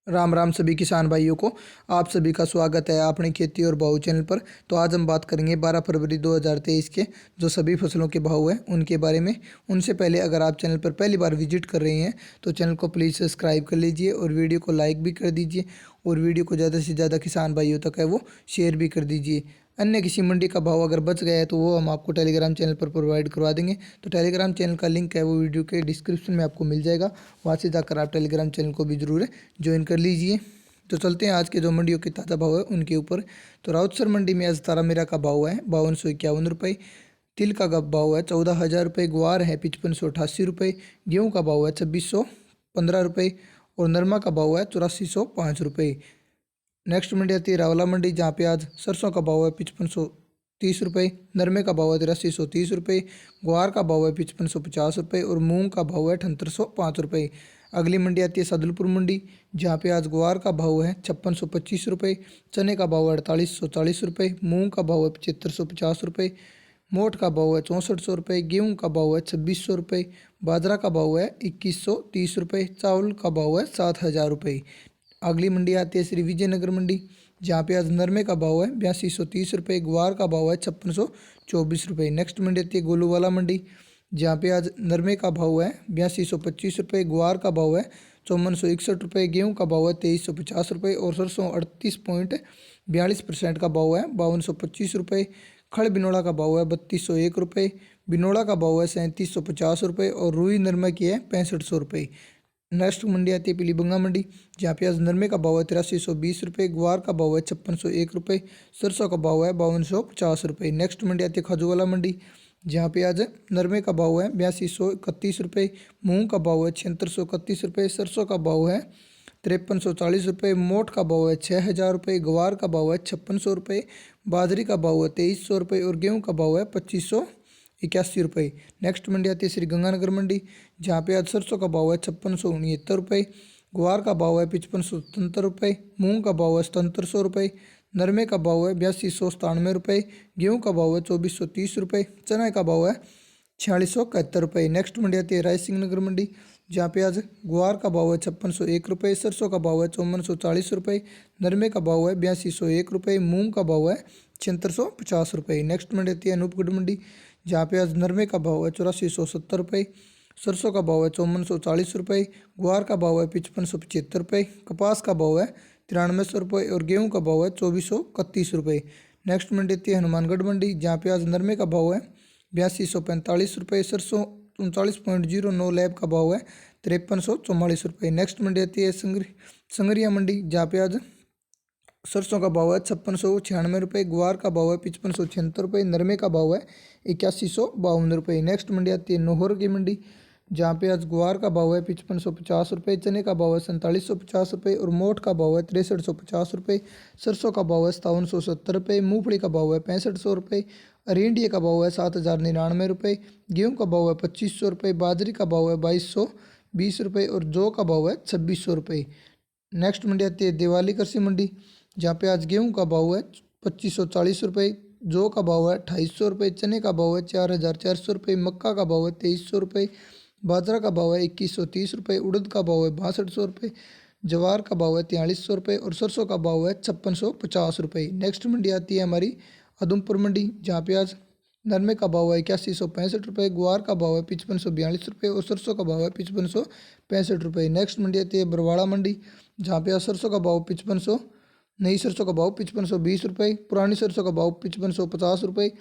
राम राम सभी किसान भाइयों को। आप सभी का स्वागत है अपने खेती और भाव चैनल पर। तो आज हम बात करेंगे 12 फरवरी 2023 के जो सभी फसलों के भाव हैं उनके बारे में। उनसे पहले अगर आप चैनल पर पहली बार विजिट कर रहे हैं तो चैनल को प्लीज़ सब्सक्राइब कर लीजिए और वीडियो को लाइक भी कर दीजिए और वीडियो को ज़्यादा से ज़्यादा किसान भाइयों तक है वो शेयर भी कर दीजिए। अन्य किसी मंडी का भाव अगर बच गया है तो वो हम आपको टेलीग्राम चैनल पर प्रोवाइड करवा देंगे। तो टेलीग्राम चैनल का लिंक है वो वीडियो के डिस्क्रिप्शन में आपको मिल जाएगा, वहाँ से जाकर आप टेलीग्राम चैनल को भी ज़रूर ज्वाइन कर लीजिए। तो चलते हैं आज के जो मंडियों के ताज़ा भाव है उनके ऊपर। तो राउतसर मंडी में आज तारा मीरा का भाव है 5251 रुपये, तिल का भाव है 14,000 रुपये, ग्वार है 5588 रुपये, गेहूँ का भाव है 2615 रुपये और नरमा का भाव है 8405 रुपये। नेक्स्ट मंडी आती है रावला मंडी, जहाँ पे आज सरसों का भाव है 5530 रुपये, नरमे का भाव है 8330 रुपये, ग्वार का भाव है 5550 रुपये और मूंग का भाव है 7805 रुपये। अगली मंडी आती है सदलपुर मंडी, जहाँ पे आज ग्वार का भाव है 5625 रुपये, चने का भाव है 4840 रुपये, मूंग का भाव है 7550 रुपये, मोठ का भाव है 6400 रुपये, गेहूँ का भाव है 2600 रुपये, बाजरा का भाव है 2130 रुपये, चावल का भाव है 7000 रुपये। अगली मंडी आती है श्री विजयनगर मंडी, जहाँ पे आज नरमे का भाव है 8230 रुपये, ग्वार का भाव है 5624 रुपये। नेक्स्ट मंडी आती है गोलूवाला मंडी, जहाँ पे आज नरमे का भाव है 8225 रुपये, ग्वार का भाव है 5461 रुपये, गेहूँ का भाव है 2350 रुपये और सरसों 38.42% का भाव है 5225 रुपये। खड़ बिनोड़ा का भाव है 3201 रुपये, बिनोड़ा का भाव है 3750 रुपये और रुई नरमा की है 6500 रुपये। नेक्स्ट मंडी आती है पीलीबंगा मंडी, जहाँ पे आज नरमे का भाव है 8320 रुपये, ग्वार का भाव है 5601 रुपये, सरसों का भाव है 5250 रुपये। नेक्स्ट मंडी आती है खजूवाला मंडी, जहाँ पे आज नरमे का भाव है 8231 रुपये, मूंग का भाव है 7631 रुपये, सरसों का भाव है 5340 रुपये, मोठ का भाव है 6000 रुपये, ग्वार का भाव है 5600 रुपये, बाजरी का भाव है 2300 रुपये और गेहूँ का भाव है 2581 रुपये। नेक्स्ट मंडी आती है श्री गंगानगर मंडी, जहाँ पे आज सरसों का भाव है 5669 रुपये, ग्वार का भाव है 5577 रुपये, मूंग का भाव है 7700 रुपये, नरमे का भाव है 8297 रुपये, गेहूँ का भाव है 2430 रुपये, चना का भाव है 4671 रुपये। नेक्स्ट मंडी आती है रायसिंह नगर मंडी, जहाँ पे आज ग्वार का भाव है 5601 रुपये, सरसों का भाव है 5440 रुपये, नरमे का भाव है 8201 रुपये, मूंग का भाव है 7650 रुपये। नेक्स्ट मंडी आती है अनूपगढ़ मंडी, जहाँ पे आज नरमे का भाव है 8470 रुपये, सरसों का भाव है 5440 रुपये, ग्वार का भाव है 5575 रुपये, कपास का भाव है 9300 रुपये और गेहूँ का भाव है 2431 रुपये। नेक्स्ट मंडी आती है हनुमानगढ़ मंडी, जहाँ पे आज नरमे का भाव है 8245 रुपये, सरसों 39.09 लैब का भाव है 5344 रुपये। नेक्स्ट मंडी आती है संगरिया मंडी, जहाँ पे आज सरसों का भाव है 5696 रुपये, ग्वार का भाव है 5576 रुपये, नरमे का भाव है 8152 रुपये। नेक्स्ट मंडी आती है नोहर की मंडी, जहाँ पे आज ग्वार का भाव है 5550 रुपये, चने का भाव है 4750 रुपये और मोठ का भाव है 6350 रुपये, सरसों का भाव है 5770 रुपये, मूंगफली का भाव है 6500 रुपये, अरेंडिया का भाव है 7099 रुपये, गेहूँ का भाव है 2500 रुपये, बाजरी का भाव है 2220 रुपये और जौ का भाव है 2600 रुपये। नेक्स्ट मंडी आती है दिवाली कृषि मंडी, जहाँ पे आज गेहूँ का भाव है 2540 रुपये, जौ का भाव है 2800 रुपये, चने का भाव है 4400 रुपये, मक्का का भाव है 2300 रुपये, बाजरा का भाव है 2130 रुपये, उड़द का भाव है 6200 रुपये, जवार का भाव है 4300 रुपये और सरसों का भाव है 5650 रुपये। नेक्स्ट मंडी आती है हमारी उधमपुर मंडी, जहाँ पे आज नरमे का भाव है 8165 रुपये, ग्वार का भाव है 5542 रुपये और सरसों का भाव है 5565 रुपये। नेक्स्ट मंडी आती है बरवाड़ा मंडी, जहाँ पे आज सरसों का भाव 5500 नई सरसों का भाव 5520 रुपये, पुरानी सरसों का भाव 5550 रुपये,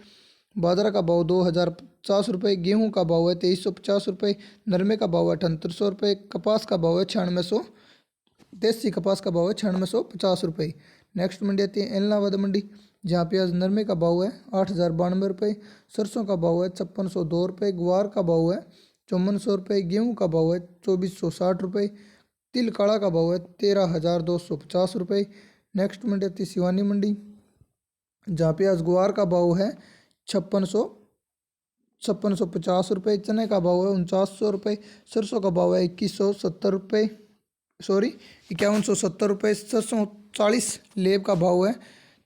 बाजरा का भाव 2050 रुपये, गेहूँ का भाव है 2350 रुपये, नरमे का भाव है 7800 रुपये, कपास का भाव है 9600, देसी कपास का भाव है 9650 रुपये। नेक्स्ट मंडी आती है एलनाबाद मंडी, जहाँ पे आज नरमे का भाव है 8092 रुपये, सरसों का भाव है 5602 रुपये, ग्वार का भाव है 5400 रुपये, गेहूँ का भाव है 2460 रुपये, तिल काड़ा का भाव है 13250 रुपये। नेक्स्ट मंडी आती है सिवानी मंडी, जहाँ पे आज ग्वार का भाव है 5650 रुपये, चने का भाव है 4900 रुपये, सरसों का भाव है 5170 रुपये, 5170 रुपये, सरसों 40 लेब का भाव है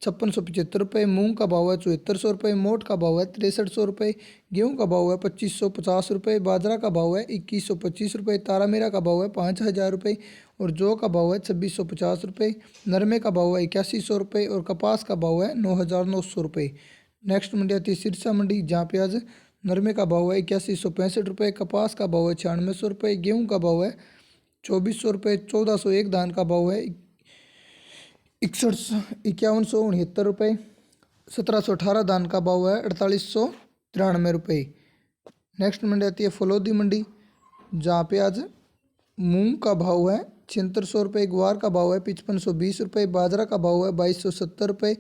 ₹5675, मूंग का भाव है ₹7400, मोट का भाव है ₹6300, गेहूं का भाव है ₹2550, बाजरा का भाव है ₹2125, तारा मीरा का भाव है ₹5000 और जौ का भाव है ₹2650, नरमे का भाव है ₹8100 और कपास का भाव है ₹9900। नेक्स्ट मंडी आती है सिरसा मंडी, जहाँ पे आज नरमे का भाव है ₹8165, कपास का भाव है ₹9600, गेहूं का भाव है ₹2400, 1401 धान का भाव है 5169 ₹1718 धान का भाव है ₹4893। नेक्स्ट मंडी आती है फलोदी मंडी, जहाँ पे आज मूंग का भाव है ₹7600, ग्वार का भाव है ₹5520, बाजरा का भाव है ₹2270,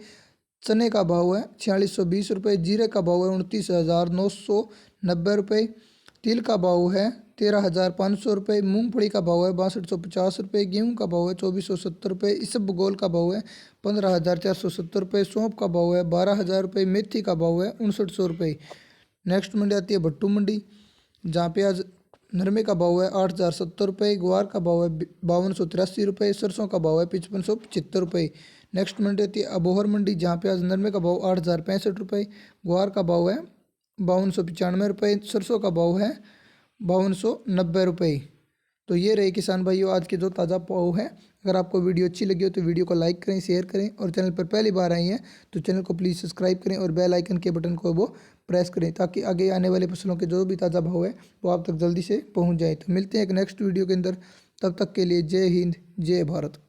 चने का भाव है ₹4620, जीरे का भाव है ₹29,990, तिल का भाव है ₹13,500, मूंगफली का भाव है ₹6250, गेहूं का भाव है ₹2470, इसबगोल का भाव है ₹15,470, सौंफ का भाव है ₹12,000, मेथी का भाव है ₹5900। नेक्स्ट मंडी आती है भट्टू मंडी, जहाँ पे आज नरमे का भाव है ₹8,070, ग्वार का भाव है ₹5283, सरसों का भाव है ₹5575। नेक्स्ट मंडी आती है अबोहर मंडी, जहाँ पे आज नरमे का भाव ₹8,065, ग्वार का भाव है ₹5295, सरसों का भाव है ₹5290। तो ये रहे किसान भाइयों आज के जो ताज़ा भाव है। अगर आपको वीडियो अच्छी लगी हो तो वीडियो को लाइक करें, शेयर करें और चैनल पर पहली बार आई हैं तो चैनल को प्लीज़ सब्सक्राइब करें और बेल आइकन के बटन को वो प्रेस करें, ताकि आगे आने वाले फसलों के जो भी ताज़ा भाव है वो आप तक जल्दी से पहुंच जाए। तो मिलते हैं एक नेक्स्ट वीडियो के अंदर, तब तक के लिए जय हिंद, जय भारत।